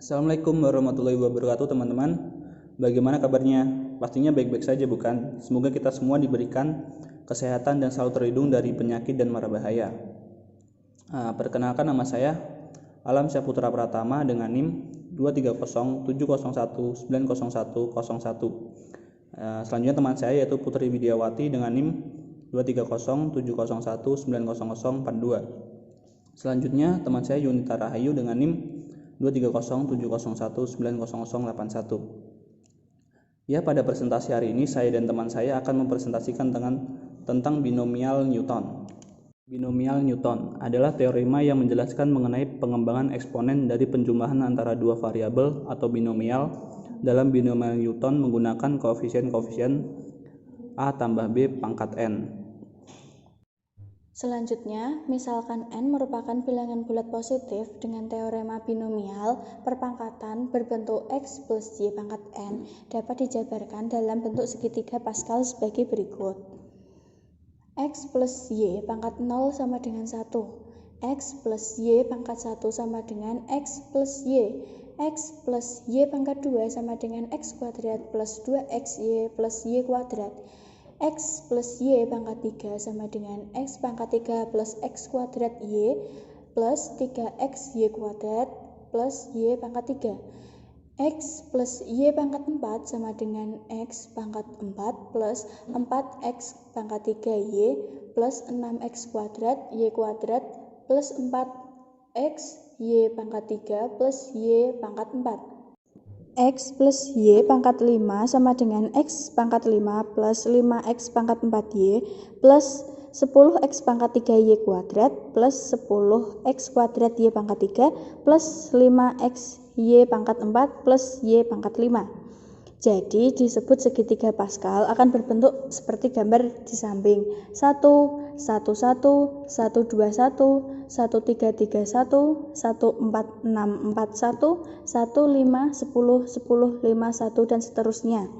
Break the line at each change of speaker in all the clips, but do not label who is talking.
Assalamualaikum warahmatullahi wabarakatuh teman-teman. Bagaimana kabarnya? Pastinya baik-baik saja bukan? Semoga kita semua diberikan kesehatan dan selalu terlindung dari penyakit dan mara bahaya. Perkenalkan, nama saya Alam Syaputra Pratama dengan NIM 23070190101. Selanjutnya teman saya yaitu Putri Widiawati dengan NIM 2307071900042. Selanjutnya teman saya Yunita Rahayu dengan NIM 2307071900081. Ya, pada presentasi hari ini saya dan teman saya akan mempresentasikan tentang binomial Newton. Binomial Newton adalah teorema yang menjelaskan mengenai pengembangan eksponen dari penjumlahan antara dua variabel atau binomial dalam binomial Newton menggunakan koefisien-koefisien A tambah B pangkat N.
Selanjutnya, misalkan N merupakan bilangan bulat positif dengan teorema binomial, perpangkatan berbentuk X plus Y pangkat N dapat dijabarkan dalam bentuk segitiga Pascal sebagai berikut. X plus Y pangkat 0 sama dengan 1. X plus Y pangkat 1 sama dengan X plus Y. X plus Y pangkat 2 sama dengan X kuadrat plus 2XY plus Y kuadrat. X plus Y pangkat 3 sama dengan X pangkat 3 plus X kuadrat Y plus 3XY kuadrat plus Y pangkat 3. X plus Y pangkat 4 sama dengan X pangkat 4 plus 4X pangkat 3Y plus 6X kuadrat Y kuadrat plus 4X Y pangkat 3 plus Y pangkat 4. X plus Y pangkat 5 sama dengan X pangkat 5 plus 5X pangkat 4Y plus 10X pangkat 3Y kuadrat plus 10X kuadrat Y pangkat 3 plus 5X Y pangkat 4 plus Y pangkat 5. Jadi disebut segitiga Pascal akan berbentuk seperti gambar di samping 1, 1, 1, 1, 2, 1, 1, 3, 3, 1, 1, 4, 6, 4, 1, 1, 5, 10, 10, 5, 1, dan seterusnya.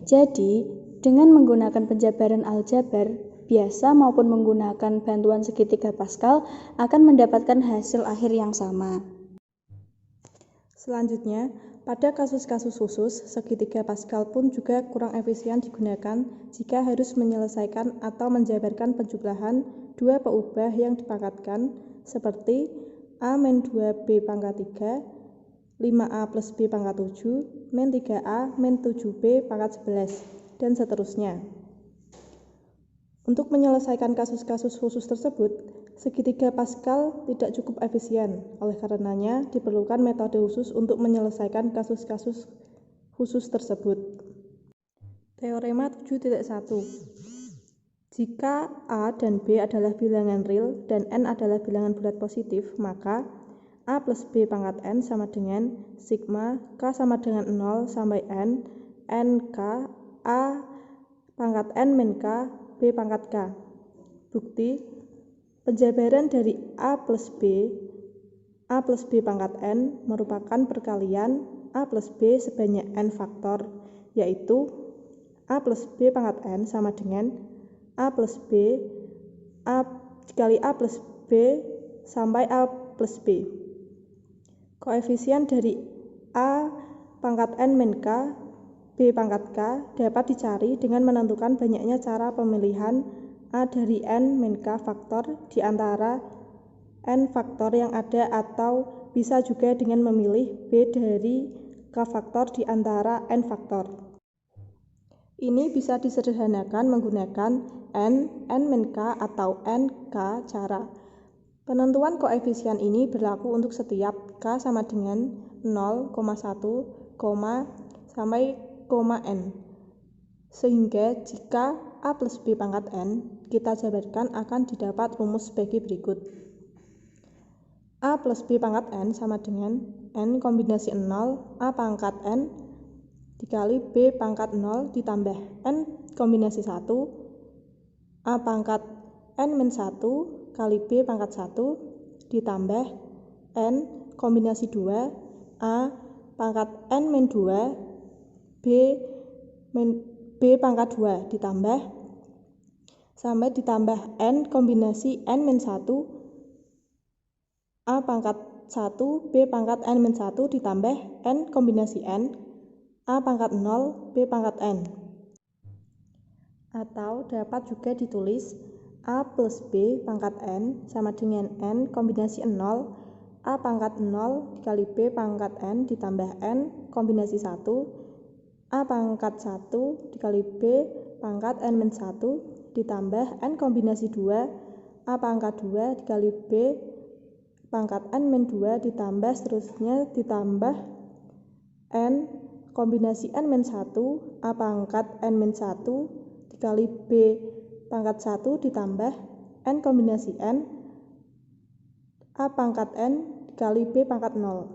Jadi, dengan menggunakan penjabaran aljabar biasa maupun menggunakan bantuan segitiga Pascal akan mendapatkan hasil akhir yang sama.
Selanjutnya, pada kasus-kasus khusus, segitiga Pascal pun juga kurang efisien digunakan jika harus menyelesaikan atau menjabarkan penjumlahan dua peubah yang dipangkatkan seperti A-2B pangkat 3, 5A plus B pangkat 7, min 3A, min 7B pangkat 11, dan seterusnya. Untuk menyelesaikan kasus-kasus khusus tersebut, segitiga Pascal tidak cukup efisien. Oleh karenanya, diperlukan metode khusus untuk menyelesaikan kasus-kasus khusus tersebut. Teorema 7.1. Jika A dan B adalah bilangan real dan N adalah bilangan bulat positif, maka A plus B pangkat N sama dengan sigma K sama dengan 0 sampai N, K, A pangkat N min K, B pangkat K. Bukti, penjabaran dari A plus B pangkat N merupakan perkalian A plus B sebanyak N faktor, yaitu A plus B pangkat N sama dengan A plus B dikali A plus B sampai A plus B. Koefisien dari A pangkat N min K, B pangkat K dapat dicari dengan menentukan banyaknya cara pemilihan A dari N min K faktor di antara N faktor yang ada, atau bisa juga dengan memilih B dari K faktor di antara N faktor. Ini bisa disederhanakan menggunakan N min K atau NK cara. Penentuan koefisien ini berlaku untuk setiap K sama dengan 0,1, sampai N. Sehingga jika A plus B pangkat N kita jabarkan akan didapat rumus sebagai berikut. A plus B pangkat N sama dengan N kombinasi 0 A pangkat N dikali B pangkat 0 ditambah N kombinasi 1 A pangkat N min 1 kali B pangkat 1 ditambah N kombinasi 2 A pangkat N min 2 B pangkat 2 ditambah N kombinasi N min 1 A pangkat 1 B pangkat N-1 ditambah N kombinasi N A pangkat 0 B pangkat N. Atau dapat juga ditulis A plus B pangkat N sama dengan N kombinasi 0 A pangkat 0 dikali B pangkat N ditambah N kombinasi 1 A pangkat 1 dikali B pangkat N-1 ditambah N kombinasi 2 A pangkat 2 dikali B pangkat N-2 ditambah seterusnya ditambah N kombinasi N-1 A pangkat N-1 dikali B pangkat 1 ditambah N kombinasi N A pangkat N dikali B pangkat 0.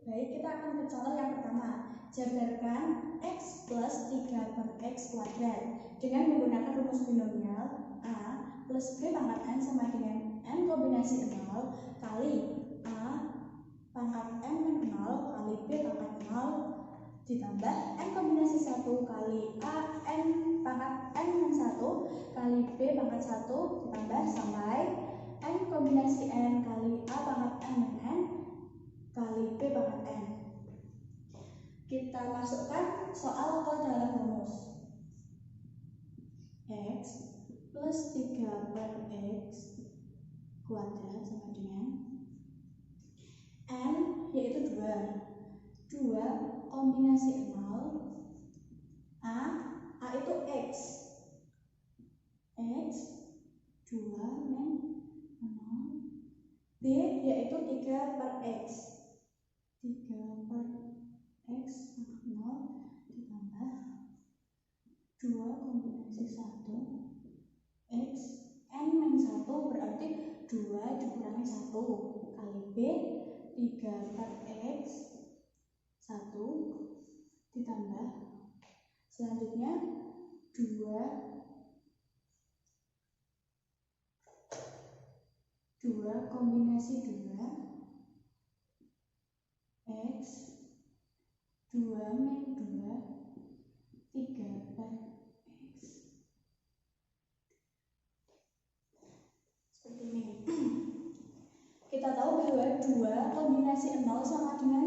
Baik, kita akan ke contoh yang pertama. Jabarkan X plus 3 per X kuadrat dengan menggunakan rumus binomial A plus B pangkat N sama dengan N kombinasi 0 kali A pangkat N min 0 kali B pangkat 0 ditambah N kombinasi 1 kali A N pangkat N min 1 kali B pangkat 1 ditambah sampai N kombinasi N kali A pangkat N min N kali B pangkat N. Kita masukkan soal ke dalam rumus. X plus 3 per X kuadrat sama dengan N yaitu 2 kombinasi 0 A itu X 2 min 0 B yaitu 3 per X 3 per X 0 ditambah 2 kombinasi 1 X N min 1 berarti 2 dikurangi 1 kali B 3 per X 1 ditambah selanjutnya 2 kombinasi 2 X 2 min 2 3 per X seperti ini. Kita tahu bahwa 2 kombinasi 0 sama dengan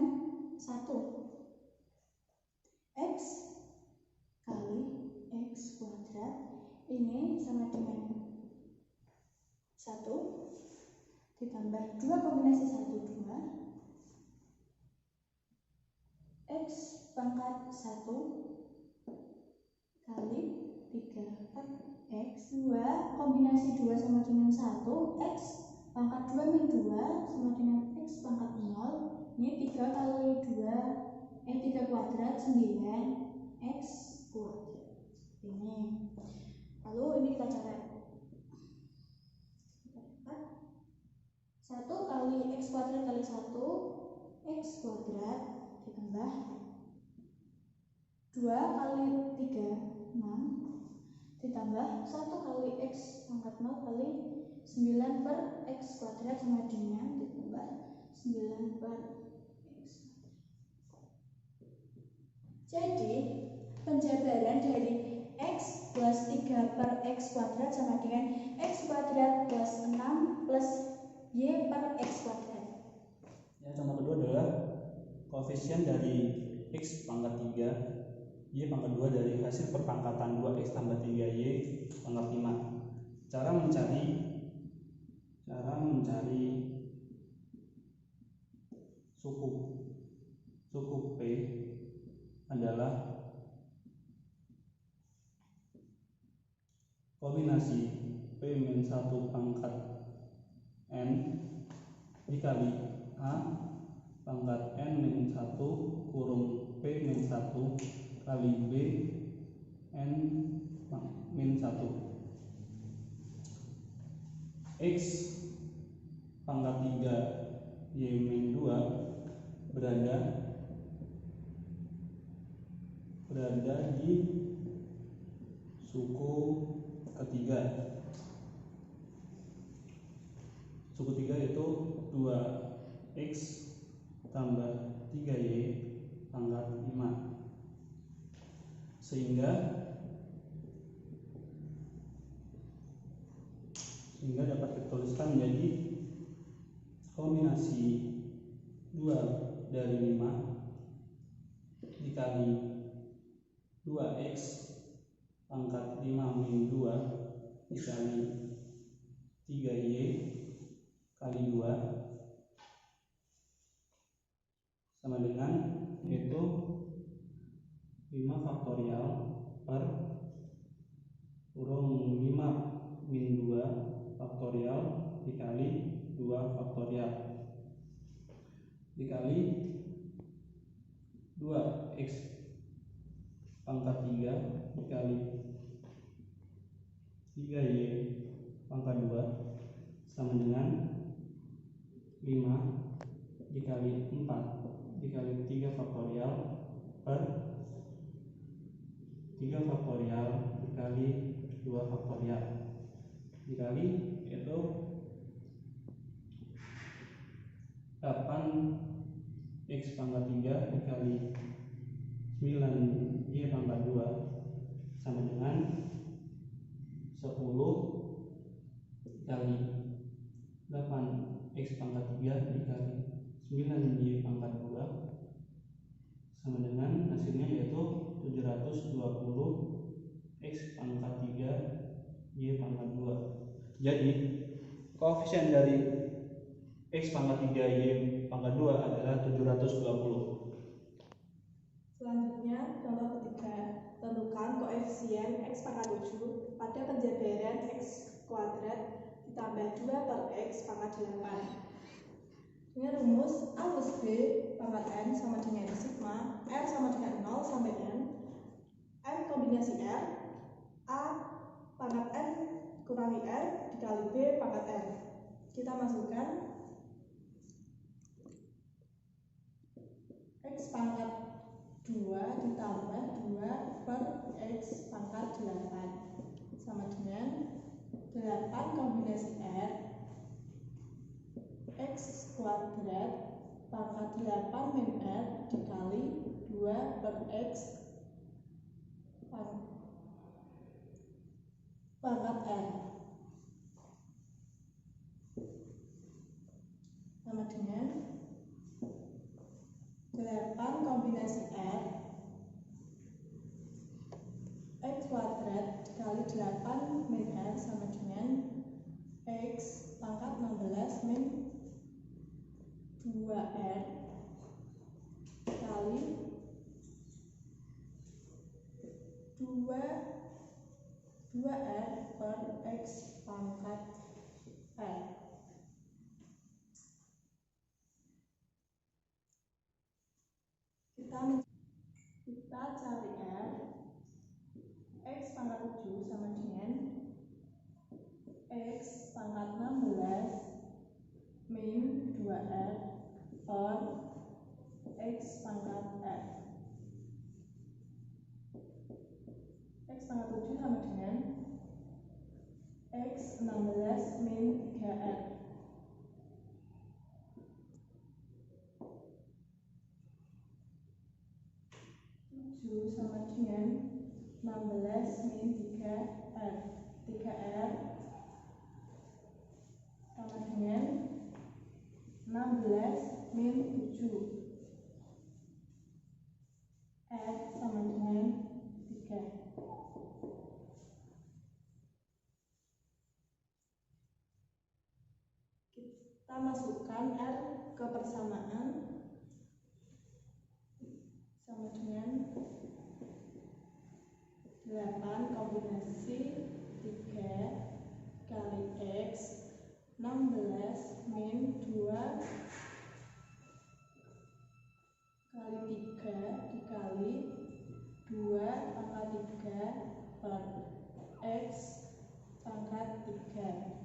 1 X kali X kuadrat ini sama dengan 1 ditambah 2 kombinasi 1 2 X pangkat 1 kali 3 per X 2 kombinasi 2 sama dengan 1 X pangkat 2 min 2 sama dengan X pangkat 0 ini 3 kali 2 3 kuadrat 9 X kuadrat ini. Lalu ini kita coret 1 kali X kuadrat kali 1 X kuadrat ditambah 2 kali 3 6 ditambah 1 kali X pangkat 0 kali 9 per X kuadrat sama dengan ditambah 9 per X. Jadi penjabaran dari X plus 3 per X kuadrat sama dengan X kuadrat plus 6 plus Y per X kuadrat.
Ya, contoh kedua adalah koefisien dari X pangkat 3 Y pangkat 2 dari hasil perpangkatan 2X tambah 3Y pangkat 5. Cara mencari suku P adalah kombinasi P-1 pangkat N dikali A pangkat N-1 kurung P-1 kali B N-1 X pangkat 3 Y-2 berada di suku ketiga. Suku 3 yaitu 2X tambah 3Y pangkat 5. Sehingga rumuskan menjadi kombinasi 2 dari 5 dikali 2x pangkat 5 min 2 dikali 3y kali 2 sama dengan itu 5 faktorial per kurung 5 min 2 faktorial dikali 2 faktorial dikali 2x pangkat 3 dikali 3y pangkat 2 sama dengan 5 dikali 4 dikali 3 faktorial per 3 faktorial dikali 2 faktorial dikali itu 8x pangkat 3 dikali 9y pangkat 2 sama dengan 10 dikali 8x pangkat 3 dikali 9y pangkat 2 sama dengan hasilnya yaitu 720 x pangkat 3 y pangkat 2. Jadi koefisien dari x pangkat 3 y pangkat 2 adalah 720.
Selanjutnya, contoh ketiga, tentukan koefisien x pangkat 7 pada penjabaran x kuadrat ditambah 2 per x pangkat 8. Dengan rumus A plus B pangkat n sama dengan sigma r sama dengan 0 sampai n kombinasi r, A pangkat n kurangi r dikali B pangkat n. Kita masukkan x pangkat 2 ditambah 2 per x pangkat 8 sama dengan 8 kombinasi r x kuadrat pangkat 8 min r dikali 2 per x pangkat r sama dengan 8 kombinasi r x kuadrat dikali 8 min r sama dengan x pangkat 16 min 2r kali 2r per x pangkat r. Kita cari r x pangkat 7 sama dengan x pangkat 16 min 2r per x pangkat r. X pangkat 7 sama dengan x 16 min 3r. Sama dengan 16 min 3r. 3r sama dengan 16 min 7. R sama dengan 3. Kita masukkan R ke persamaan sama dengan 8 kombinasi 3 kali x 16 min 2 kali 3 dikali 2 pangkat 3 per x pangkat 3.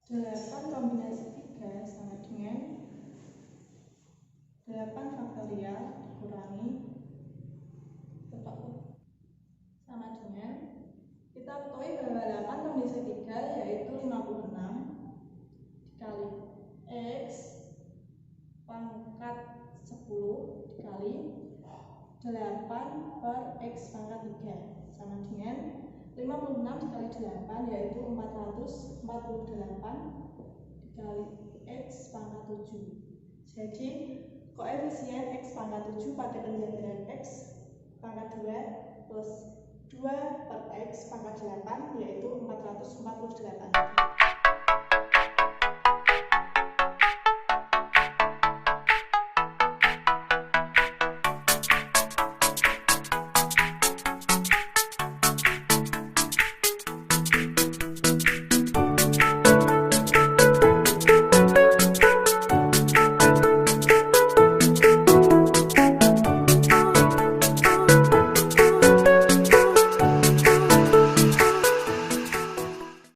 Delapan kombinasi 3 sama dengan 8 faktorial dikurangi sama dengan kita ketahui bahwa 8 kombinasi 3 yaitu 56 dikali x pangkat 10 dikali 8 per x pangkat 3. sama dengan 56 dikali 8 yaitu 448 dikali X pangkat 7. Jadi koefisien X pangkat 7 pada penjagaan X pangkat 2 plus 2 per X pangkat 8 yaitu 448.